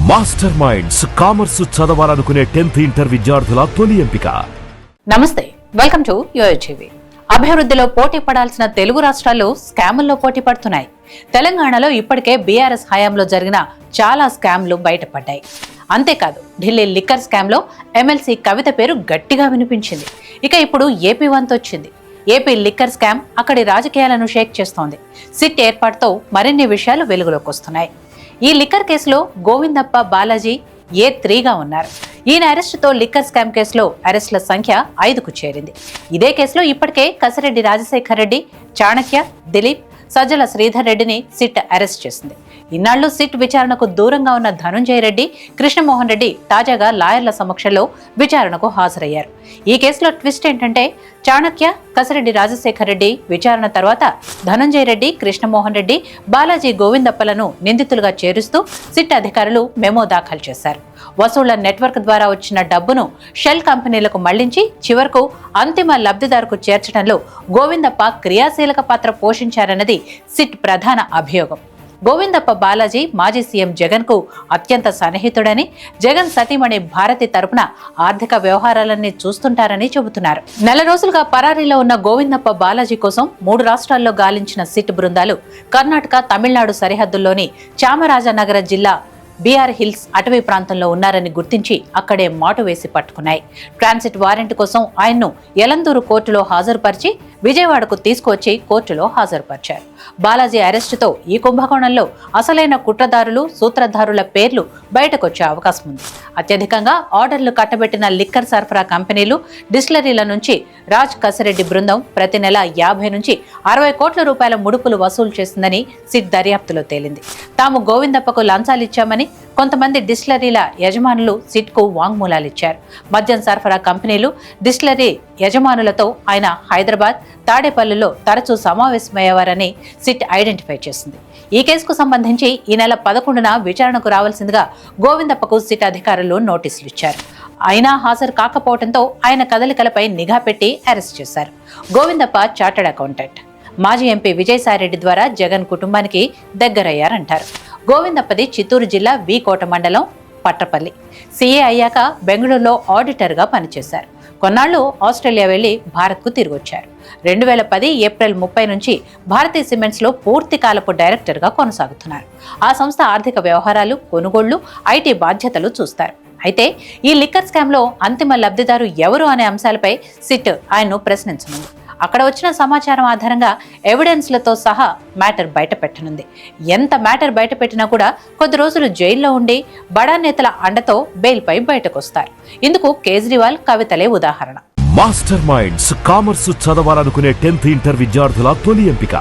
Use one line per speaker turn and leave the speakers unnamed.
Master minds commerce చదవాలనుకునే 10th inter విద్యార్థుల తొలి ఎంపిక.
నమస్తే, వెల్కమ్ టు యోయోటీవీ. అభివృద్ధిలో పోటీ పడాల్సిన తెలుగు రాష్ట్రాలు స్కాముల్లో పోటీ పడుతున్నాయి. తెలంగాణలో ఇప్పటికే బీఆర్ఎస్ హయాంలో జరిగిన చాలా స్కామ్లు బయటపడ్డాయి. అంతేకాదు, ఢిల్లీ లిక్కర్ స్కామ్లో ఎమ్మెల్సీ కవిత పేరు గట్టిగా వినిపించింది. ఇక ఇప్పుడు ఏపీ వంతొచ్చింది. ఏపీ లిక్కర్ స్కామ్ అక్కడి రాజకీయాలను షేక్ చేస్తోంది. సిట్ ఏర్పాటుతో మరిన్ని విషయాలు వెలుగులోకి వస్తున్నాయి. ఈ లిక్కర్ కేసులో గోవిందప్ప బాలాజీ A3గా ఉన్నారు. ఈయన అరెస్టుతో లిక్కర్ స్కామ్ కేసులో అరెస్టుల సంఖ్య 5కు చేరింది. ఇదే కేసులో ఇప్పటికే కసిరెడ్డి రాజశేఖర్ రెడ్డి, చాణక్య, దిలీప్, సజ్జల శ్రీధర్ రెడ్డిని సిట్ అరెస్ట్ చేసింది. ఇన్నాళ్లు సిట్ విచారణకు దూరంగా ఉన్న ధనుంజయ రెడ్డి, కృష్ణమోహన్ రెడ్డి తాజాగా లాయర్ల సమక్షంలో విచారణకు హాజరయ్యారు. ఈ కేసులో ట్విస్ట్ ఏంటంటే, చాణక్య, కసిరెడ్డి రాజశేఖర్ రెడ్డి విచారణ తర్వాత ధనుంజయ రెడ్డి, కృష్ణమోహన్ రెడ్డి, బాలాజీ గోవిందప్పలను నిందితులుగా చేరుస్తూ సిట్ అధికారులు మెమో దాఖలు చేశారు. వసూళ్ల నెట్వర్క్ ద్వారా వచ్చిన డబ్బును షెల్ కంపెనీలకు మళ్లించి చివరకు అంతిమ లబ్ధిదారుకు చేర్చడంలో గోవిందప్ప క్రియాశీలక పాత్ర పోషించారన్నది సిట్ ప్రధాన అభియోగం. గోవిందప్ప బాలాజీ మాజీ సీఎం జగన్ కు అత్యంత సన్నిహితుడని, జగన్ సతీమణి భారతి తరపున ఆర్థిక వ్యవహారాలన్నీ చూస్తుంటారని చెబుతున్నారు. నెల రోజులుగా పరారీలో ఉన్న గోవిందప్ప బాలాజీ కోసం 3 రాష్ట్రాల్లో గాలించిన సిట్ బృందాలు కర్ణాటక, తమిళనాడు సరిహద్దుల్లోని చామరాజనగర జిల్లా బీఆర్ హిల్స్ అటవీ ప్రాంతంలో ఉన్నారని గుర్తించి అక్కడే మాటు వేసి పట్టుకున్నాయి. ట్రాన్సిట్ వారెంట్ కోసం ఆయన్ను యలందూరు కోర్టులో హాజరుపరిచి విజయవాడకు తీసుకువచ్చి కోర్టులో హాజరుపరిచారు. బాలాజీ అరెస్టుతో ఈ కుంభకోణంలో అసలైన కుట్రదారులు, సూత్రధారుల పేర్లు బయటకొచ్చే అవకాశం ఉంది. అత్యధికంగా ఆర్డర్లు కట్టబెట్టిన లిక్కర్ సరఫరా కంపెనీలు, డిస్టిలరీల నుంచి రాజ్ కసిరెడ్డి బృందం ప్రతి నెల 50 నుంచి 60 కోట్ల రూపాయల ముడుపులు వసూలు చేసిందని సిట్ దర్యాప్తులో తేలింది. తాము గోవిందప్పకు లంచాలిచ్చామని కొంతమంది డిస్టిలరీల యజమానులు సిట్కు వాంగ్మూలాలిచ్చారు. మద్యం సరఫరా కంపెనీలు, డిస్టిలరీ యజమానులతో ఆయన హైదరాబాద్, తాడేపల్లిలో తరచూ సమావేశమయ్యేవారని సిట్ ఐడెంటిఫై చేసింది. ఈ కేసుకు సంబంధించి ఈ నెల 11న విచారణకు రావాల్సిందిగా గోవిందప్పకు సిట్ అధికారులు నోటీసులు ఇచ్చారు. అయినా హాజరు కాకపోవడంతో ఆయన కదలికలపై నిఘా పెట్టి అరెస్ట్ చేశారు. Govindappa chartered accountant. మాజీ ఎంపీ విజయసాయిరెడ్డి ద్వారా జగన్ కుటుంబానికి దగ్గరయ్యారంటారు. గోవిందప్పది చిత్తూరు జిల్లా వి కోట మండలం పట్రపల్లి. సీఏ అయ్యాక బెంగళూరులో ఆడిటర్గా పనిచేశారు. కొన్నాళ్లు ఆస్ట్రేలియా వెళ్లి భారత్కు తిరిగొచ్చారు. 2010 ఏప్రిల్ 30 నుంచి భారతీయ సిమెంట్స్ లో పూర్తి కాలపు డైరెక్టర్గా కొనసాగుతున్నారు. ఆ సంస్థ ఆర్థిక వ్యవహారాలు, కొనుగోళ్లు, ఐటీ బాధ్యతలు చూస్తారు. అయితే ఈ లిక్కర్ స్కామ్ లో అంతిమ లబ్ధిదారు ఎవరు అనే అంశాలపై సిట్ ఆయన్ను ప్రశ్నించనుంది. అక్కడ వచ్చిన సమాచారం ఆధారంగా ఎవిడెన్స్లతో సహా మ్యాటర్ బయట పెట్టనుంది. ఎంత మ్యాటర్ బయట పెట్టినా కూడా కొద్ది రోజులు జైల్లో ఉండి బడా నేతల అండతో బెయిల్పై బయటకొస్తారు. ఇందుకు కేజ్రీవాల్, కవితలే ఉదాహరణ.
మాస్టర్ మైండ్స్ కామర్స్ చదవాలనుకునే 10th ఇంటర్ విద్యార్థుల తొలి ఎంపిక.